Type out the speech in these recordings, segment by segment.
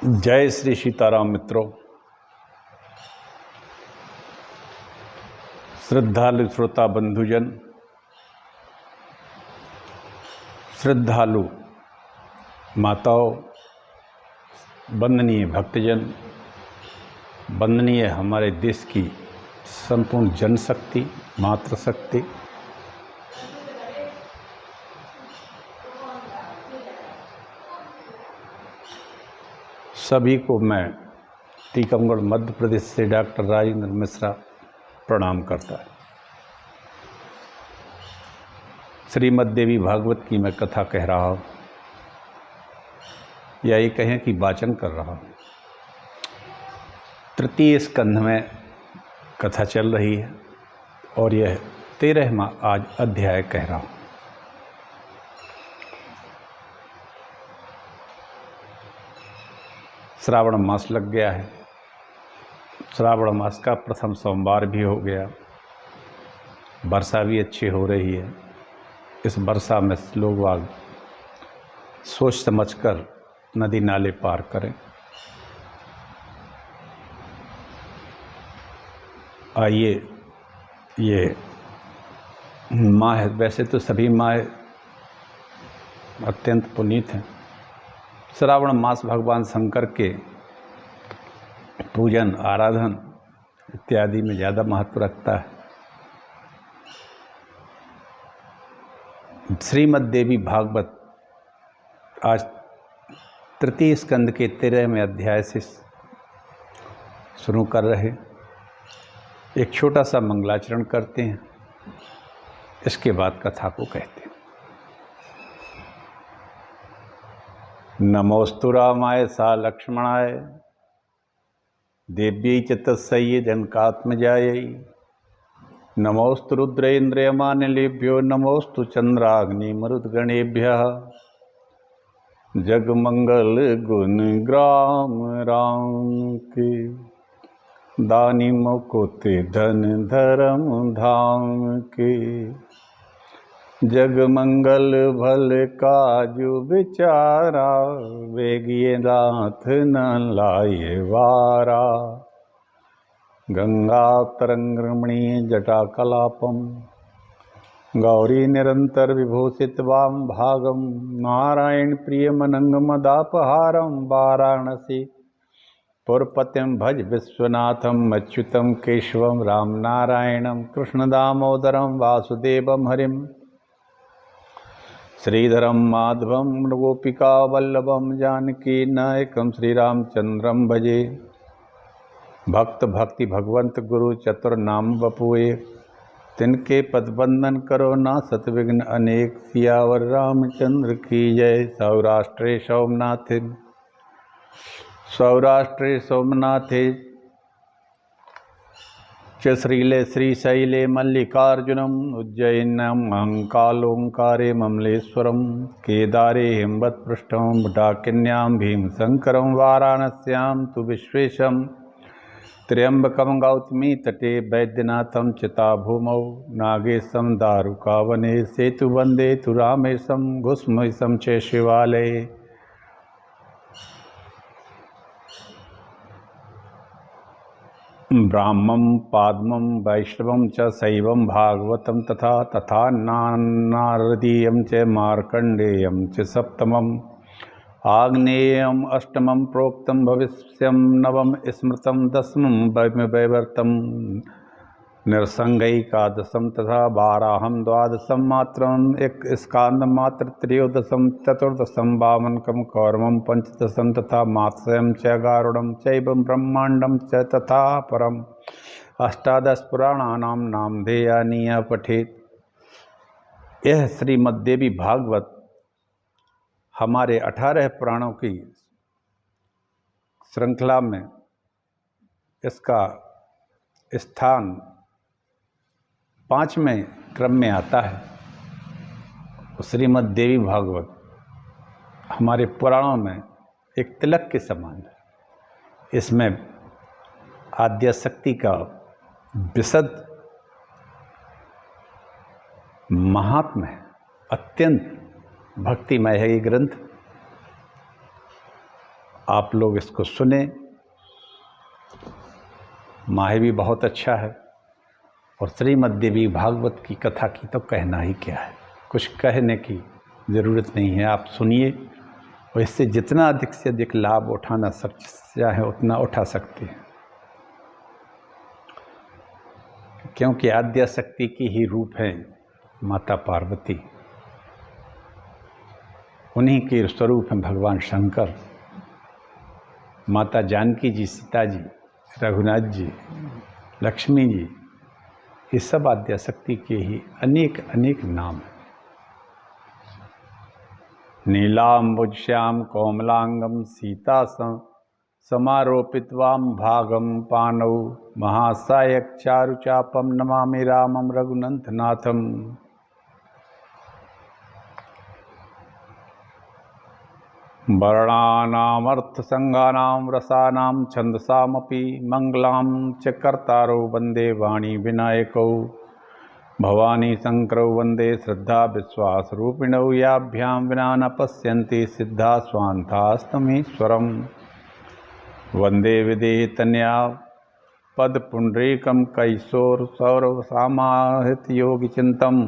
जय श्री सीताराम मित्रों। श्रद्धालु श्रोता बंधुजन, श्रद्धालु माताओं, वंदनीय भक्तजन, वंदनीय हमारे देश की संपूर्ण जनशक्ति, मातृशक्ति, सभी को मैं टीकमगढ़ मध्य प्रदेश से डॉक्टर राजेंद्र मिश्रा प्रणाम करता है। श्रीमद् देवी भागवत की मैं कथा कह रहा हूँ, या ये कहें कि वाचन कर रहा हूँ। तृतीय स्कंध में कथा चल रही है और यह 13वां आज अध्याय कह रहा हूँ। श्रावण मास लग गया है। श्रावण मास का प्रथम सोमवार भी हो गया। वर्षा भी अच्छी हो रही है। इस वर्षा में लोग आग सोच समझकर नदी नाले पार करें। आइए, ये माह, वैसे तो सभी माह अत्यंत पुनीत हैं। श्रावण मास भगवान शंकर के पूजन, आराधन इत्यादि में ज़्यादा महत्व रखता है। श्रीमद् देवी भागवत आज तृतीय स्कंद के 13वें अध्याय से शुरू कर रहे। एक छोटा सा मंगलाचरण करते हैं, इसके बाद कथा को कहते हैं। नमोस्तु रामाय सा लक्ष्मणाय देव्यै च तस्यै जनकात्मजायै नमोस्तु रुद्रेन्द्रयमानिलेभ्यो नमोस्तु चन्द्राग्निमरुद्गणेभ्यः जगमंगल गुण ग्राम राम के दानी मुकुति धन धर्म धाम के जग मंगल भल काजु विचारा वेगिए नाथ न लाए वारा गंगा तरंगमणि जटा कलापम गौरी निरंतर विभूषित वाम भागम नारायण प्रिय मनंग मदापहारम वाराणसी पुरपतिम भज विश्वनाथम अच्युतम केशवम राम नारायणम कृष्ण दामोदरम वासुदेवम हरिम श्रीधरम माधवम गोपिका वल्लभम जानकी नायकम श्रीरामचंद्रम भजे। भक्त भक्ति भगवंत गुरु चतुर नाम बपुए तिनके पद वंदन करो ना सतविघ्न अनेक सियावर रामचंद्र की जय। सौराष्ट्रे सोमनाथे च श्रीले श्रीशैले मल्लिकार्जुनम उज्जैनम अहंकालोंकारे ममलेश्वरम केदारे हिमवत्पृष्ठम डाकिन्याम भीमशंकरम वाराणस्याम तु विश्वेशम त्र्यंबकम गौतमी तटे वैद्यनाथम चिता भूमौ नागेशम दारुकावने सेतु वंदे तु रामेशम घुस्महिषम च शिवालये। ब्राह्मं पाद्मं वैष्णवं च शैवं भागवतं तथा नारदीयं च मार्कण्डेयं च सप्तमम् आग्नेयम् अष्टमं प्रोक्तं भविष्यं नवम स्मृतं दशमं वैवर्तं निरसंगैकादशं तथा वाराहं द्वादशं मात्रम् एक स्कान्दं मात्र त्रयोदशं चतुर्दशं वामनकं कौरवं पंचदशं तथा मात्स्यं च गारुडं चैवं ब्रह्मांडं च तथा परम अष्टादश पुराणानां नामधेयानि पठेत। यह श्रीमद् देवी भागवत हमारे 18 पुराणों की श्रृंखला में इसका स्थान 5वें क्रम में आता है। श्रीमद् देवी भागवत हमारे पुराणों में एक तिलक के समान है। इसमें आद्यशक्ति का विशद महात्म्य है। अत्यंत भक्तिमय है ये ग्रंथ। आप लोग इसको सुने। माहे भी बहुत अच्छा है, और श्रीमद् देवी भागवत की कथा की तो कहना ही क्या है, कुछ कहने की ज़रूरत नहीं है। आप सुनिए, और इससे जितना अधिक से अधिक लाभ उठाना चाहे उतना उठा सकते हैं, क्योंकि आद्या शक्ति की ही रूप है माता पार्वती, उन्हीं के स्वरूप हैं भगवान शंकर, माता जानकी जी, सीता जी, रघुनाथ जी, लक्ष्मी जी, ये सब आद्या शक्ति के ही अनेक अनेक नाम हैं। नीलाम्बुज्याम कोमलांगम सीता समारोपित्वाम भागम पानौ महासायक चारुचापम नमामि रामम रघुनंदनाथम। वर्णानामर्थसंगानां रसानां छन्दसामपि मंगलां च कर्तारौ वन्दे वाणी विनायकौ भवानी शंकरौ वन्दे श्रद्धा विश्वासरूपिणौ याभ्यां विना न पश्यन्ति सिद्धा स्वान्तास्तमीश्वरम् वन्दे विदेहतनया पदपुण्डरीकं कैशोरसौरवसामाहितयोगिचिन्तम्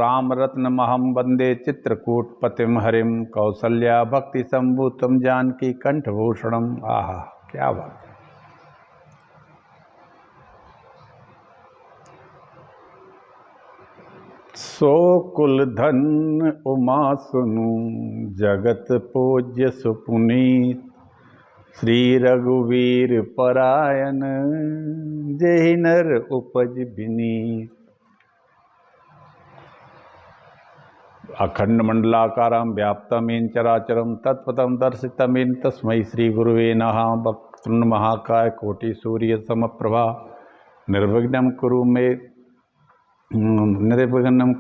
रामरत्नमहं वन्दे चित्रकूटपतिं हरिं कौसल्या भक्तिसम्भूतं जानकी कंठभूषणम्। आहा, क्या बात है। सो कुलधन उमा सुनु जगत पूज्य सुपुनीत श्री रघुवीर परायण जेहि नर उपज विनीत। अखंड मंडलाकारं व्याप्तमेन चराचरं तत्पदं दर्शितमेन तस्मै श्री गुरुवे नमः। वक्रतुंड महाकाय कोटि सूर्य समप्रभा निर्विघ्नं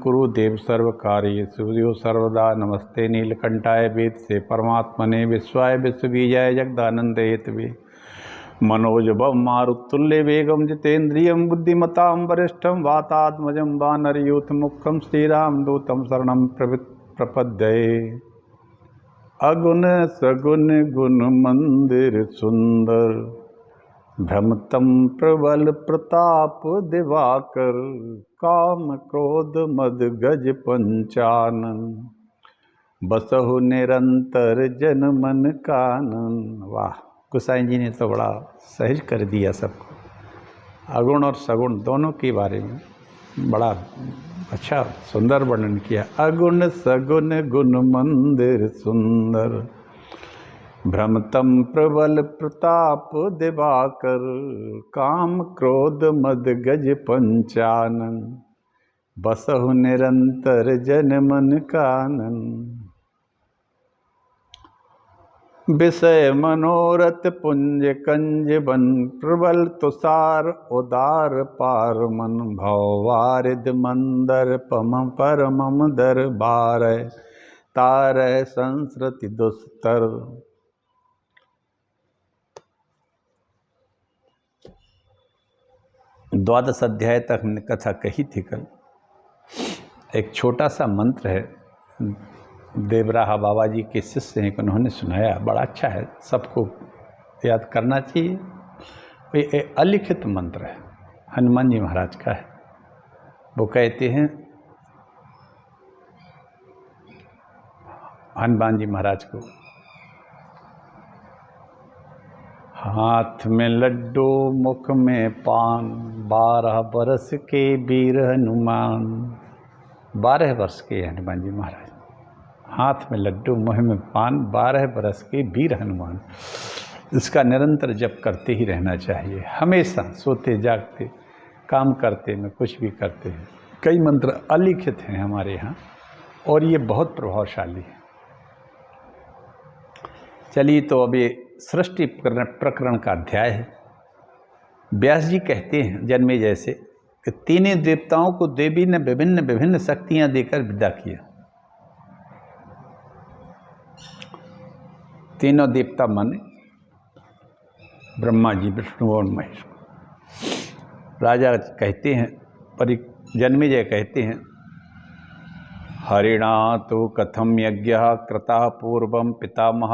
कुरु देव सर्वकार्येषु सर्वदा। नमस्ते नीलकंठाय वेद से परमात्मने विश्वाय विश्वबीजाय जगदानंद हेतवे मनोजवं मारुतुल्य वेगं जितेन्द्रियं बुद्धिमतां वरिष्ठं वातात्मजं वानरयूथमुख्यं श्रीरामदूतं शरणं प्रपद्ये। अगुण सगुण गुण मंदिर सुंदर भ्रमतं प्रबल प्रताप दिवाकर काम क्रोध मद गज पंचानन बसहु निरंतर जन मन कानन। वाह, गोसाई जी ने तो बड़ा सहज कर दिया सबको। अगुण और सगुण दोनों के बारे में बड़ा अच्छा सुंदर वर्णन किया। अगुण सगुण गुण मंदिर सुंदर भ्रमतम प्रबल प्रताप दिवाकर काम क्रोध मद गज पंचानन बसहु निरंतर जन मन कानन। विषय मनोरथ पुंज कंज बन प्रबल तुषार उदार पार मन भववारिद मंदर पम परमम दरबार तार संस्कृति दुस्तर। द्वादश अध्याय तक हमने कथा कही थी कल। एक छोटा सा मंत्र है, देवराहा बाबा जी के शिष्य हैं, उन्होंने सुनाया, बड़ा अच्छा है, सबको याद करना चाहिए। ये अलिखित मंत्र है, हनुमान जी महाराज का है। वो कहते हैं हनुमान जी महाराज को, हाथ में लड्डू मुख में पान 12 बरस के वीर हनुमान। 12 वर्ष के हनुमान जी महाराज, हाथ में लड्डू मुँह में पान, 12 बरस के वीर हनुमान। इसका निरंतर जप करते ही रहना चाहिए, हमेशा सोते जागते काम करते में कुछ भी करते हैं। कई मंत्र अलिखित हैं हमारे यहाँ और ये बहुत प्रभावशाली है। चलिए, तो अब ये सृष्टि प्रकरण का अध्याय है। व्यास जी कहते हैं जन्मेजय से कि तीनों देवताओं को देवी ने विभिन्न विभिन्न शक्तियां देकर विदा किया। तीनों देवता माने ब्रह्मा जी, विष्णु और महेश। राजा कहते हैं, जन्मेजय कहते हैं, हरिणा तो कथम यज्ञ कृतः पूर्वं पितामह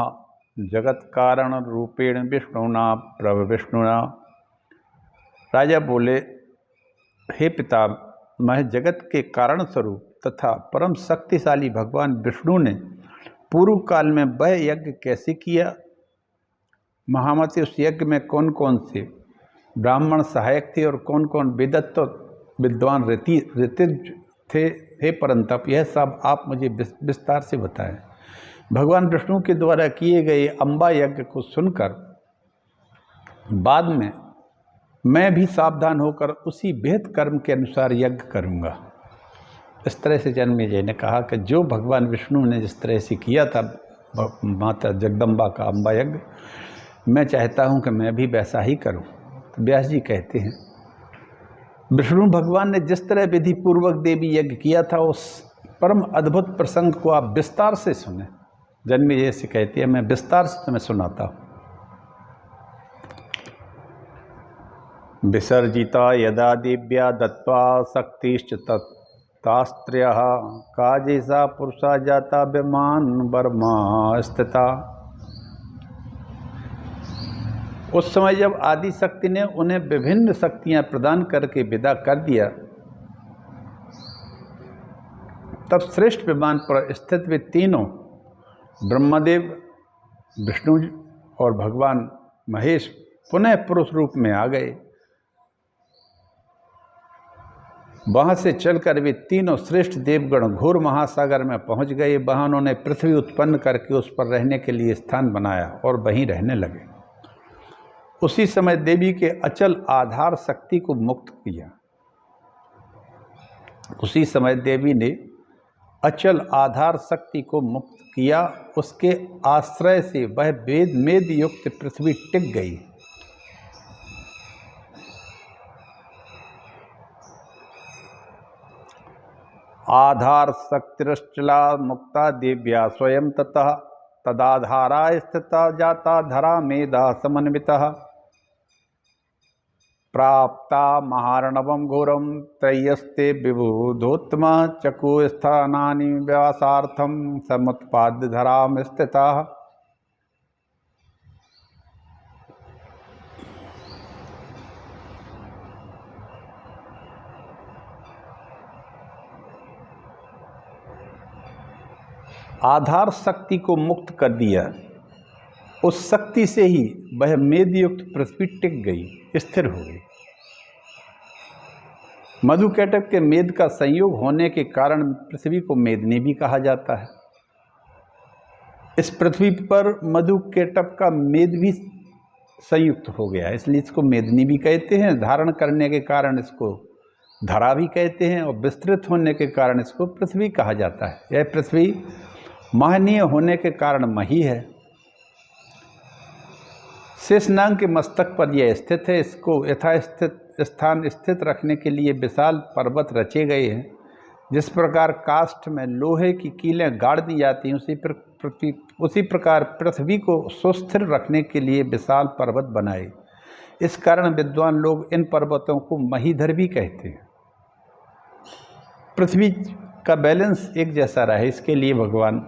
जगत कारण रूपेण विष्णुना प्रभ विष्णुना। राजा बोले, हे पिता, मैं जगत के कारण स्वरूप तथा परम शक्तिशाली भगवान विष्णु ने पूर्व काल में वह यज्ञ कैसे किया। महामती, उस यज्ञ में कौन कौन से ब्राह्मण सहायक थे और कौन कौन विदत्त विद्वान ऋतिज थे। हे परंतप, यह सब आप मुझे विस्तार से बताएं। भगवान विष्णु के द्वारा किए गए अम्बा यज्ञ को सुनकर बाद में मैं भी सावधान होकर उसी विहित कर्म के अनुसार यज्ञ करूंगा। इस तरह से जन्मेजय ने कहा कि जो भगवान विष्णु ने जिस तरह से किया था माता जगदम्बा का अम्बा यज्ञ, मैं चाहता हूं कि मैं भी वैसा ही करूं। तो व्यास जी कहते हैं, विष्णु भगवान ने जिस तरह विधि पूर्वक देवी यज्ञ किया था, उस परम अद्भुत प्रसंग को आप विस्तार से सुने। जन्मेजय से कहते हैं, मैं विस्तार से तुम्हें सुनाता हूं। विसर्जिता यदा दिव्या दत्त्वा शक्तिश्च तत्तास्त्र्यः काजेसा पुरुषा जाता विमान वर्मा स्थिता। उस समय जब आदि शक्ति ने उन्हें विभिन्न शक्तियां प्रदान करके विदा कर दिया, तब श्रेष्ठ विमान पर स्थित वे तीनों ब्रह्मदेव, विष्णु और भगवान महेश पुनः पुरुष रूप में आ गए। वहां से चलकर वे तीनों श्रेष्ठ देवगण घोर महासागर में पहुंच गए। वहां उन्होंने पृथ्वी उत्पन्न करके उस पर रहने के लिए स्थान बनाया और वहीं रहने लगे। उसी समय देवी के अचल आधार शक्ति को मुक्त किया। उसी समय देवी ने अचल आधार शक्ति को मुक्त किया। उसके आश्रय से वह वेद मेद युक्त पृथ्वी टिक गई। आधार शक्तिरश्चला मुक्ता देव्या स्वयं ततः तदाधारा स्थिता जाता धरा मेधा समन्वितः। प्राप्ता महार्णवं घोरं त्रयस्ते विबुधोत्तम चकुस्थानानि व्यासार्थं समुत्पाद्य धरां स्थिताः। आधार शक्ति को मुक्त कर दिया। उस शक्ति से ही वह मेदयुक्त पृथ्वी टिक गई, स्थिर हो गई। मधुकैटभ के मेद का संयोग होने के कारण पृथ्वी को मेदनी भी कहा जाता है। इस पृथ्वी पर मधुकैटभ का मेद भी संयुक्त हो गया, इसलिए इसको मेदनी भी कहते हैं। धारण करने के कारण इसको धरा भी कहते हैं और विस्तृत होने के कारण इसको पृथ्वी कहा जाता है। यह पृथ्वी महनीय होने के कारण मही है। शेषनाग के मस्तक पर यह स्थित है। इसको यथास्थित स्थान स्थित रखने के लिए विशाल पर्वत रचे गए हैं। जिस प्रकार काष्ठ में लोहे की कीलें गाड़ दी जाती हैं, उसी प्रकार पृथ्वी को सुस्थिर रखने के लिए विशाल पर्वत बनाए। इस कारण विद्वान लोग इन पर्वतों को महीधर भी कहते हैं। पृथ्वी का बैलेंस एक जैसा रहे, इसके लिए भगवान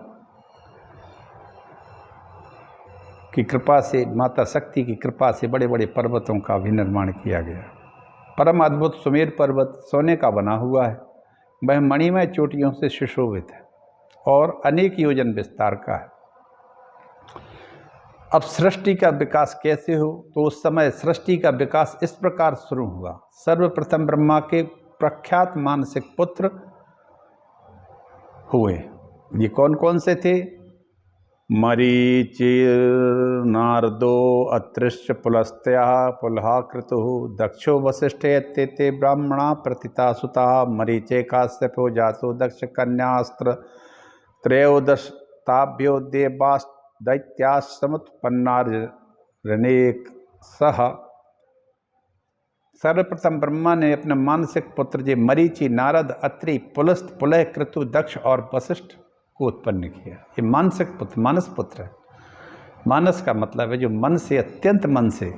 की कृपा से, माता शक्ति की कृपा से बड़े बड़े पर्वतों का भी निर्माण किया गया। परम अद्भुत सुमेर पर्वत सोने का बना हुआ है। वह मणिमय चोटियों से सुशोभित है और अनेक योजन विस्तार का है। अब सृष्टि का विकास कैसे हो, तो उस समय सृष्टि का विकास इस प्रकार शुरू हुआ। सर्वप्रथम ब्रह्मा के प्रख्यात मानसिक पुत्र हुए। ये कौन कौन से थे? मरीचि नारदो अत्रिश्च पुलस्त्याः पुलहाकृतुः दक्षो वसिष्ठेत्येते ब्राह्मणा प्रतिता सुताः। मरीचे काश्यपो जातो दक्ष कन्यास्त्र त्रयोदशताभ्यो देवास्दैत्याः समुत्पन्नारनेक सह। सर्वप्रथम ब्रह्मा ने अपने मानसिक पुत्र जे मरीचि, नारद, अत्रि, पुलस्त, पुलह, क्रतु, दक्ष और वशिष्ठ को उत्पन्न किया। ये मानसिक पुत्र, मानस पुत्र है। मानस का मतलब है जो मन से, अत्यंत मन से,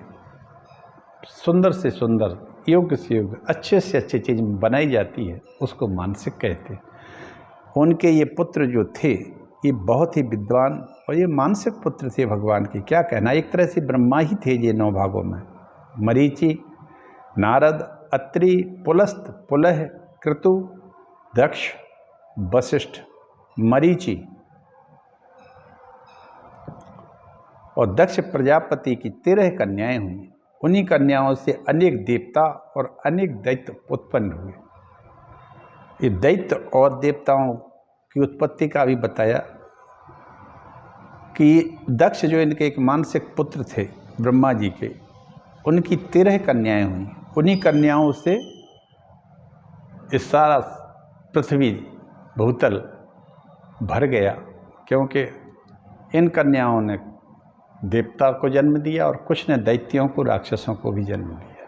सुंदर से सुंदर, योग्य से योग्य, अच्छे से अच्छी चीज बनाई जाती है, उसको मानसिक कहते हैं। उनके ये पुत्र जो थे ये बहुत ही विद्वान और ये मानसिक पुत्र थे भगवान के। क्या कहना, एक तरह से ब्रह्मा ही थे ये 9 भागों में। मरीचि, नारद, अत्रि, पुलस्त, पुलह, क्रतु, दक्ष, वशिष्ठ। मरीचि और दक्ष प्रजापति की 13 कन्याएं हुई। उन्हीं कन्याओं से अनेक देवता और अनेक दैत्य उत्पन्न हुए। ये दैत्य और देवताओं की उत्पत्ति का भी बताया कि दक्ष जो इनके एक मानसिक पुत्र थे ब्रह्मा जी के, उनकी 13 कन्याएं हुई। उन्हीं कन्याओं से इस सारा पृथ्वी भूतल भर गया, क्योंकि इन कन्याओं ने देवता को जन्म दिया और कुछ ने दैत्यों को, राक्षसों को भी जन्म दिया।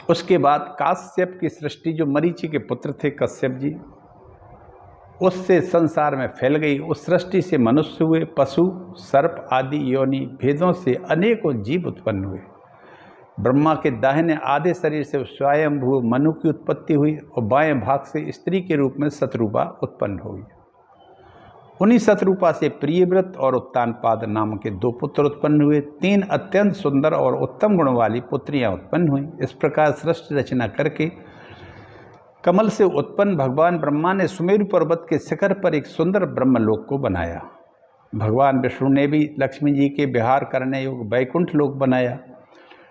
उसके बाद काश्यप की सृष्टि, जो मरीचि के पुत्र थे कश्यप जी, उससे संसार में फैल गई। उस सृष्टि से मनुष्य हुए, पशु, सर्प आदि योनि भेदों से अनेकों जीव उत्पन्न हुए। ब्रह्मा के दाहिने आधे शरीर से स्वयंभू मनु की उत्पत्ति हुई और बाएं भाग से स्त्री के रूप में शतरूपा उत्पन्न हुई। उन्हीं शतरूपा से प्रियव्रत और उत्तानपाद नाम के 2 पुत्र उत्पन्न हुए। 3 अत्यंत सुंदर और उत्तम गुण वाली पुत्रियां उत्पन्न हुई। इस प्रकार सृष्टि रचना करके कमल से उत्पन्न भगवान ब्रह्मा ने सुमेरु पर्वत के शिखर पर एक सुंदर ब्रह्मलोक को बनाया। भगवान विष्णु ने भी लक्ष्मी जी के विहार करने योग्य वैकुंठ लोक बनाया।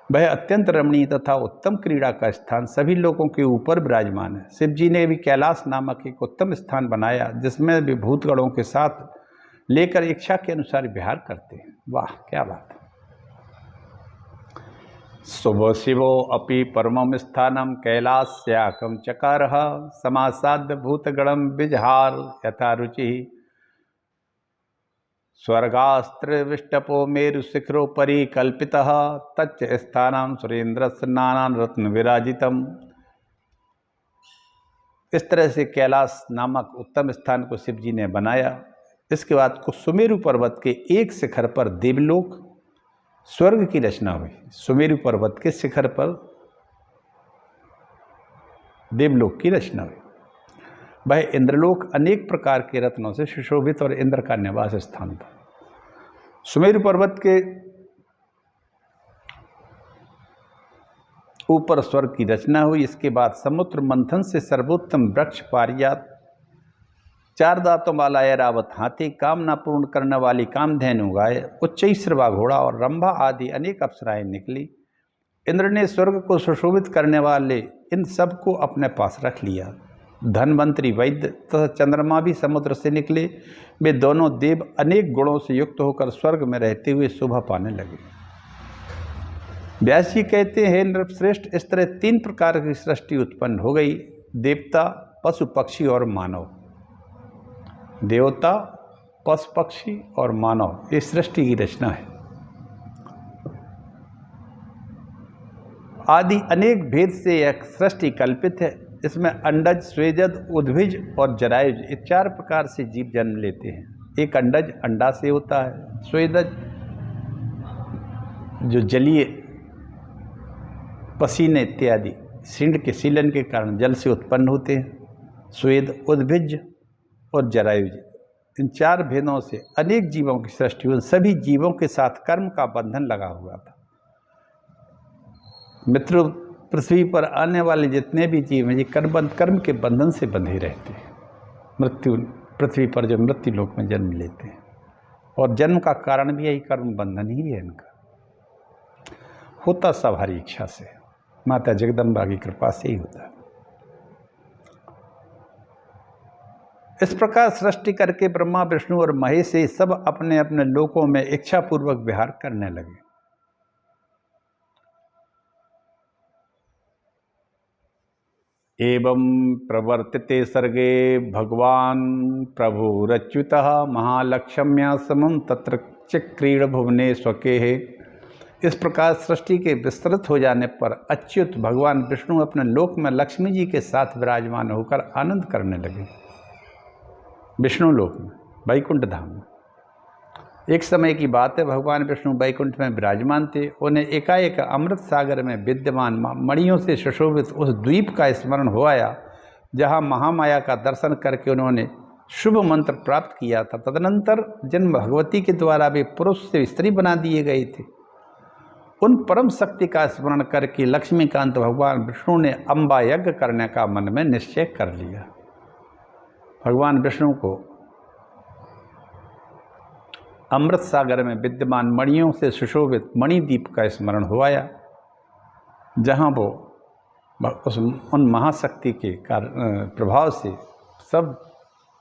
वह अत्यंत रमणीय तथा उत्तम क्रीड़ा का स्थान सभी लोगों के ऊपर विराजमान है। शिव जी ने भी कैलाश नामक एक उत्तम स्थान बनाया, जिसमें भी भूतगणों के साथ लेकर इच्छा के अनुसार विहार करते हैं। वाह, क्या बात है। शुभ शिवो अपि परमं स्थानम कैलास्याकं चकारः समासाद्य भूतगणं विजहार यथा रुचि स्वर्गास्त्रविष्टपो मेरु शिखरोपरि कल्पितः तच्च स्थानं सुरेंद्रस्य नानान रत्न विराजितम। इस तरह से कैलाश नामक उत्तम स्थान को शिव जी ने बनाया। इसके बाद को सुमेरु पर्वत के एक शिखर पर देवलोक स्वर्ग की रचना हुई। सुमेरु पर्वत के शिखर पर देवलोक की रचना हुई। वह इंद्रलोक अनेक प्रकार के रत्नों से सुशोभित और इंद्र का निवास स्थान था। सुमेरु पर्वत के ऊपर स्वर्ग की रचना हुई। इसके बाद समुद्र मंथन से सर्वोत्तम वृक्ष पारिजात, 4 दांतों वाला ऐरावत हाथी, कामना पूर्ण करने वाली कामधेनु गाय, उच्चैश्रवा घोड़ा और रंभा आदि अनेक अप्सराएं निकली। इंद्र ने स्वर्ग को सुशोभित करने वाले इन सब को अपने पास रख लिया। धनवंतरी वैद्य तथा चंद्रमा भी समुद्र से निकले। वे दोनों देव अनेक गुणों से युक्त होकर स्वर्ग में रहते हुए शोभा पाने लगे। व्यास जी कहते हैं, नृपश्रेष्ठ, इस तरह 3 प्रकार की सृष्टि उत्पन्न हो गई। देवता, पशु पक्षी और मानव। देवता, पशु पक्षी और मानव, ये सृष्टि की रचना है। आदि अनेक भेद से यह सृष्टि कल्पित है। इसमें अंडज, स्वेदज, उद्भिज और जरायुज, ये 4 प्रकार से जीव जन्म लेते हैं। एक अंडज अंडा से होता है। स्वेदज जो जलीय पसीने इत्यादि सींड के सीलन के कारण जल से उत्पन्न होते हैं। स्वेद, उद्भिज और जरायुज, इन 4 भेदों से अनेक जीवों की सृष्टि हुई। सभी जीवों के साथ कर्म का बंधन लगा हुआ था। मित्र, पृथ्वी पर आने वाले जितने भी जीव हैं, ये कर्म के बंधन से बंधे रहते हैं। मृत्यु, पृथ्वी पर जो मृत्यु लोक में जन्म लेते हैं, और जन्म का कारण भी यही कर्म बंधन ही है इनका। होता सब हरी इच्छा से, माता जगदम्बा की कृपा से ही होता है। इस प्रकार सृष्टि करके ब्रह्मा, विष्णु और महेश से सब अपने अपने लोकों में इच्छापूर्वक विहार करने लगे। एवं प्रवर्तिते सर्गे भगवान प्रभुरच्युतः महालक्ष्म्या समं तत्र चक्रीड़ भुवने स्वके। इस प्रकार सृष्टि के विस्तृत हो जाने पर अच्युत भगवान विष्णु अपने लोक में लक्ष्मी जी के साथ विराजमान होकर आनंद करने लगे। विष्णु लोक में, वैकुंठ धाम में। एक समय की बात है, भगवान विष्णु वैकुंठ में विराजमान थे। उन्हें एकाएक अमृत सागर में विद्यमान मणियों से सुशोभित उस द्वीप का स्मरण हो आया जहाँ महामाया का दर्शन करके उन्होंने शुभ मंत्र प्राप्त किया था। तदनंतर जिन भगवती के द्वारा वे पुरुष से स्त्री बना दिए गए थे, उन परम शक्ति का स्मरण करके लक्ष्मीकांत भगवान विष्णु ने अम्बा यज्ञ करने का मन में निश्चय कर लिया। भगवान विष्णु को अमृत सागर में विद्यमान मणियों से सुशोभित मणिद्वीप का स्मरण हो आया, जहाँ वो उन महाशक्ति के प्रभाव से सब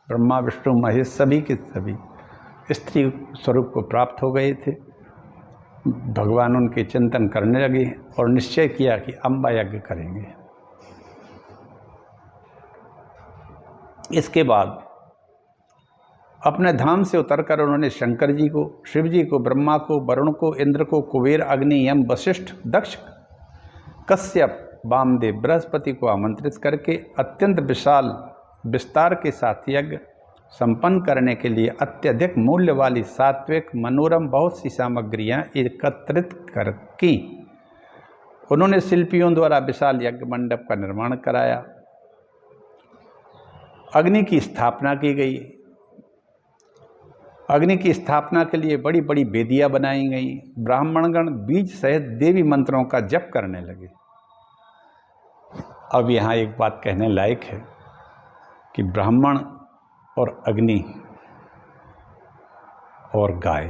ब्रह्मा विष्णु महेश सभी के सभी स्त्री स्वरूप को प्राप्त हो गए थे। भगवान उनके चिंतन करने लगे और निश्चय किया कि अम्बा यज्ञ करेंगे। इसके बाद अपने धाम से उतरकर उन्होंने शंकर जी को, शिव जी को, ब्रह्मा को, वरुण को, इंद्र को, कुबेर, अग्नि, यम, वशिष्ठ, दक्ष, कश्यप, वामदेव, बृहस्पति को आमंत्रित करके अत्यंत विस्तार के साथ यज्ञ संपन्न करने के लिए अत्यधिक मूल्य वाली सात्विक मनोरम बहुत सी सामग्रियां एकत्रित कर की। उन्होंने शिल्पियों द्वारा विशाल यज्ञ मंडप का निर्माण कराया। अग्नि की स्थापना की गई। अग्नि की स्थापना के लिए बड़ी बड़ी वेदियां बनाई गई। ब्राह्मणगण बीज सहित देवी मंत्रों का जप करने लगे। अब यहाँ एक बात कहने लायक है कि ब्राह्मण और अग्नि और गाय,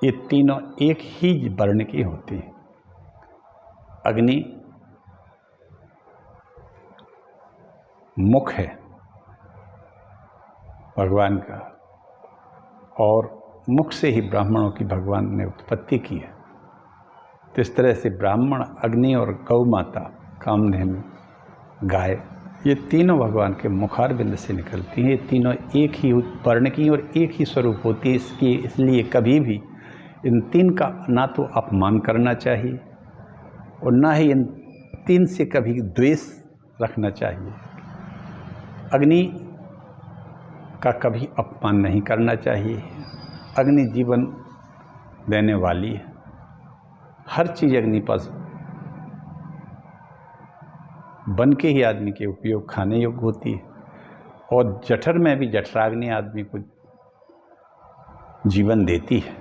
ये तीनों एक ही वर्ण की होती हैं। अग्नि मुख है भगवान का, और मुख से ही ब्राह्मणों की भगवान ने उत्पत्ति की है। तो इस तरह से ब्राह्मण, अग्नि और गौ माता, कामधेनु, गाय, ये तीनों भगवान के मुखारबिंद से निकलती हैं। ये तीनों एक ही वर्ण की और एक ही स्वरूप होती है। इसलिए कभी भी इन तीन का ना तो अपमान करना चाहिए और ना ही इन तीन से कभी द्वेष रखना चाहिए। अग्नि का कभी अपमान नहीं करना चाहिए। अग्नि जीवन देने वाली है। हर चीज़ अग्नि पर बन के ही आदमी के उपयोग खाने योग्य होती है। और जठर में भी जठराग्नि आदमी को जीवन देती है।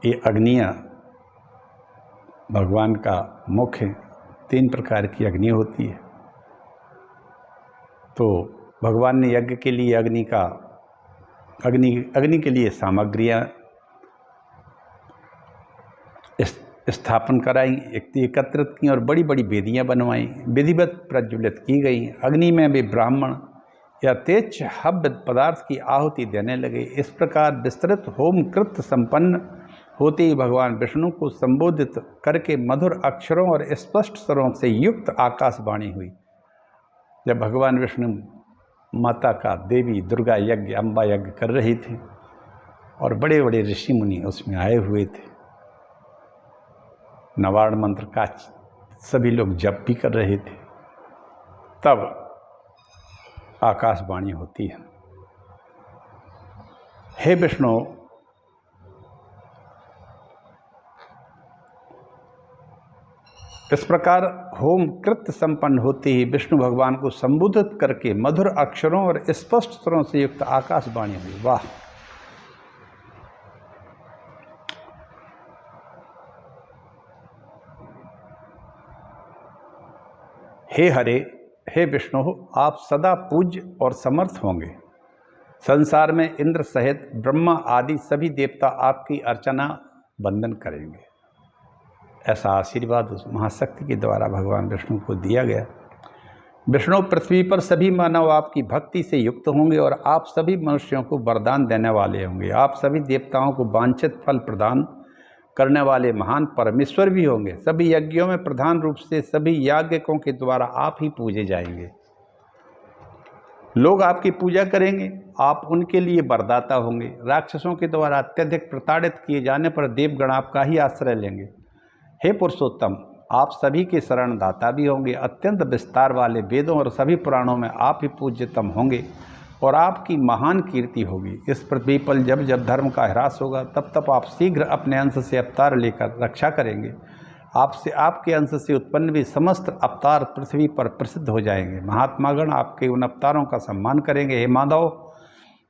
ये अग्नियाँ भगवान का मुख्य 3 प्रकार की अग्नि होती है। तो भगवान ने यज्ञ के लिए अग्नि के लिए सामग्रियाँ स्थापन कराई, एकत्रित की और बड़ी बड़ी वेदियाँ बनवाई, विधिवत प्रज्वलित की गई। अग्नि में भी ब्राह्मण या तेज हव्य पदार्थ की आहुति देने लगे। इस प्रकार विस्तृत होम कृत संपन्न होते ही भगवान विष्णु को संबोधित करके मधुर अक्षरों और स्पष्ट स्वरों से युक्त आकाशवाणी हुई। जब भगवान विष्णु माता का देवी दुर्गा यज्ञ, अम्बा यज्ञ कर रही थी और बड़े बड़े ऋषि मुनि उसमें आए हुए थे, नवार्ण मंत्र का सभी लोग जप भी कर रहे थे, तब आकाशवाणी होती है, हे विष्णु, इस प्रकार होम कृत्य संपन्न होते ही विष्णु भगवान को संबोधित करके मधुर अक्षरों और स्पष्ट स्वरों से युक्त आकाशवाणी हुई। वाह! हे हरे, हे विष्णु, आप सदा पूज्य और समर्थ होंगे। संसार में इंद्र सहित ब्रह्मा आदि सभी देवता आपकी अर्चना वंदन करेंगे। ऐसा आशीर्वाद उस महाशक्ति के द्वारा भगवान विष्णु को दिया गया। विष्णु, पृथ्वी पर सभी मानव आपकी भक्ति से युक्त होंगे और आप सभी मनुष्यों को वरदान देने वाले होंगे। आप सभी देवताओं को वांछित फल प्रदान करने वाले महान परमेश्वर भी होंगे। सभी यज्ञों में प्रधान रूप से सभी याज्ञिकों के द्वारा आप ही पूजे जाएंगे। लोग आपकी पूजा करेंगे, आप उनके लिए वरदाता होंगे। राक्षसों के द्वारा अत्यधिक प्रताड़ित किए जाने पर देवगण आपका ही आश्रय लेंगे। हे पुरुषोत्तम, आप सभी के शरणदाता भी होंगे। अत्यंत विस्तार वाले वेदों और सभी पुराणों में आप ही पूज्यतम होंगे और आपकी महान कीर्ति होगी। इस पृथ्वी पर जब जब धर्म का ह्रास होगा तब तब आप शीघ्र अपने अंश से अवतार लेकर रक्षा करेंगे। आपसे आपके अंश से उत्पन्न भी समस्त अवतार पृथ्वी पर प्रसिद्ध हो जाएंगे। महात्मागण आपके उन अवतारों का सम्मान करेंगे। हे माधव,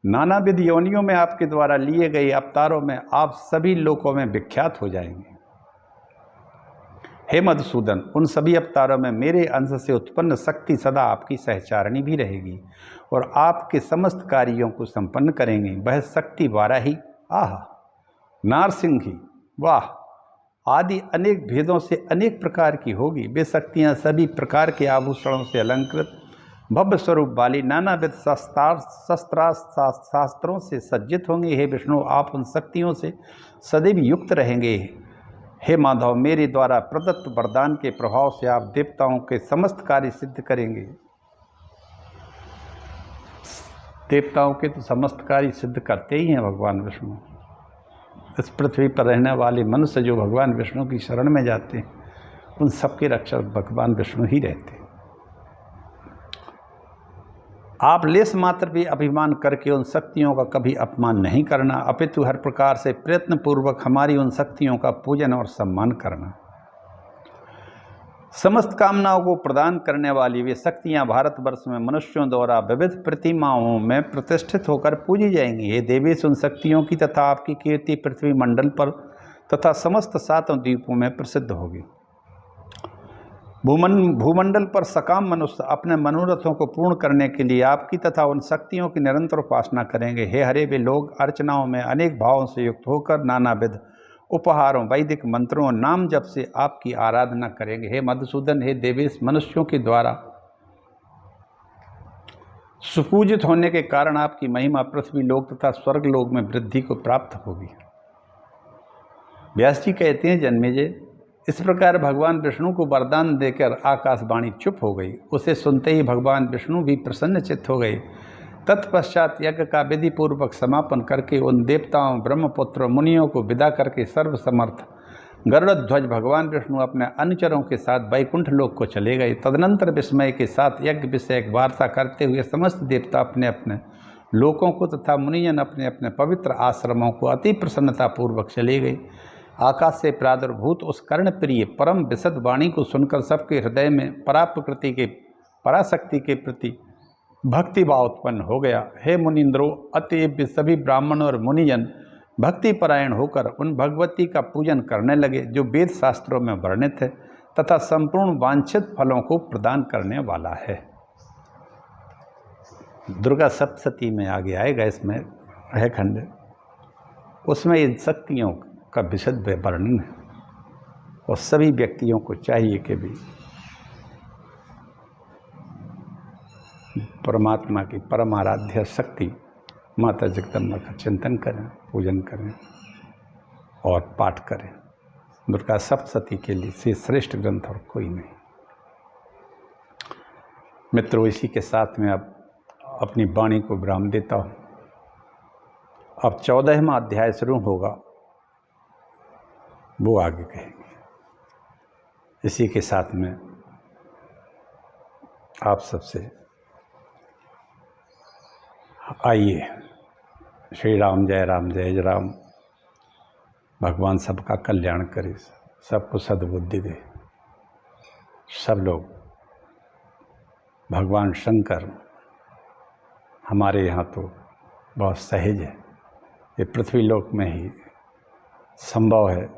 नानाविध योनियों में आपके द्वारा लिए गए अवतारों में आप सभी लोकों में विख्यात हो जाएंगे। हे मधुसूदन, उन सभी अवतारों में मेरे अंश से उत्पन्न शक्ति सदा आपकी सहचारिणी भी रहेगी और आपके समस्त कार्यों को संपन्न करेंगी। वह शक्ति वाराही, आह, नारसिंही, वाह आदि अनेक भेदों से अनेक प्रकार की होगी। वे शक्तियाँ सभी प्रकार के आभूषणों से अलंकृत भव्य स्वरूप वाली नानाविध शास्त्रों से सज्जित होंगे। हे विष्णु, आप उन शक्तियों से सदैव युक्त रहेंगे। हे माधव, मेरे द्वारा प्रदत्त वरदान के प्रभाव से आप देवताओं के समस्त कार्य सिद्ध करेंगे। देवताओं के तो समस्त कार्य सिद्ध करते ही हैं भगवान विष्णु। इस पृथ्वी पर रहने वाले मनुष्य जो भगवान विष्णु की शरण में जाते हैं, उन सबके रक्षक भगवान विष्णु ही रहते हैं। आप लेस मात्र भी अभिमान करके उन शक्तियों का कभी अपमान नहीं करना, अपितु हर प्रकार से प्रयत्न पूर्वक हमारी उन शक्तियों का पूजन और सम्मान करना। समस्त कामनाओं को प्रदान करने वाली वे शक्तियां भारतवर्ष में मनुष्यों द्वारा विविध प्रतिमाओं में प्रतिष्ठित होकर पूजी जाएंगी। ये देवेश, उन शक्तियों की तथा आपकी कीर्ति पृथ्वी मंडल पर तथा समस्त सातों द्वीपों में प्रसिद्ध होगी। भूमंडल पर सकाम मनुष्य अपने मनोरथों को पूर्ण करने के लिए आपकी तथा उन शक्तियों की निरंतर उपासना करेंगे। हे हरे, वे लोग अर्चनाओं में अनेक भावों से युक्त होकर नानाविध उपहारों, वैदिक मंत्रों, नाम जप से आपकी आराधना करेंगे। हे मधुसूदन, हे देवेश, मनुष्यों के द्वारा सुपूजित होने के कारण आपकी महिमा पृथ्वी लोक तथा स्वर्ग लोक में वृद्धि को प्राप्त होगी। व्यास जी कहते हैं, जन्मेजय, इस प्रकार भगवान विष्णु को वरदान देकर आकाशवाणी चुप हो गई। उसे सुनते ही भगवान विष्णु भी प्रसन्न चित्त हो गए। तत्पश्चात यज्ञ का विधि पूर्वक समापन करके उन देवताओं, ब्रह्मपुत्र, मुनियों को विदा करके सर्वसमर्थ गरुड़ध्वज भगवान विष्णु अपने अनुचरों के साथ वैकुंठ लोक को चले गए। तदनंतर विस्मय के साथ यज्ञ विषयक वार्ता करते हुए समस्त देवता अपने अपने लोकों को तथा मुनिजन अपने अपने पवित्र आश्रमों को अति प्रसन्नता पूर्वक चले गए। आकाश से प्रादुर्भूत उस कर्णप्रिय परम विशद वाणी को सुनकर सबके हृदय में पराशक्ति के प्रति भक्ति भाव उत्पन्न हो गया। हे मुनीन्द्रो, अतएव सभी ब्राह्मण और मुनिजन भक्ति परायण होकर उन भगवती का पूजन करने लगे जो वेद शास्त्रों में वर्णित है तथा संपूर्ण वांछित फलों को प्रदान करने वाला है। दुर्गा सप्तशती में आगे आएगा, इसमें है खंड, उसमें इन शक्तियों का विशद वर्णन है और सभी व्यक्तियों को चाहिए कि भी परमात्मा की परम आराध्य शक्ति माता जगदम्बा का चिंतन करें, पूजन करें और पाठ करें। दुर्गा सप्तशती के लिए से श्रेष्ठ ग्रंथ और कोई नहीं। मित्रों, इसी के साथ में अब अपनी वाणी को विराम देता हूँ। अब 14वां अध्याय शुरू होगा, वो आगे कहेंगे। इसी के साथ में आप सबसे आइए, श्री राम जय राम जय जय राम। भगवान सबका कल्याण करे, सबको सद्बुद्धि दे। सब लोग भगवान शंकर हमारे यहाँ तो बहुत सहज है, ये पृथ्वी लोक में ही संभव है।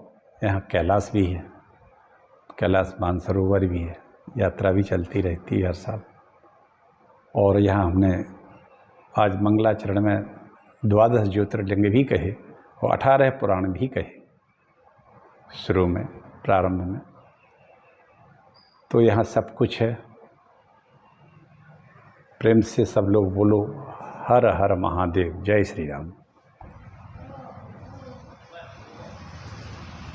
यहाँ कैलाश भी है, कैलाश मानसरोवर भी है, यात्रा भी चलती रहती है हर साल। और यहाँ हमने आज मंगलाचरण में 12 ज्योतिर्लिंग भी कहे और 18 पुराण भी कहे शुरू में, प्रारंभ में। तो यहाँ सब कुछ है। प्रेम से सब लोग बोलो हर हर महादेव, जय श्री राम।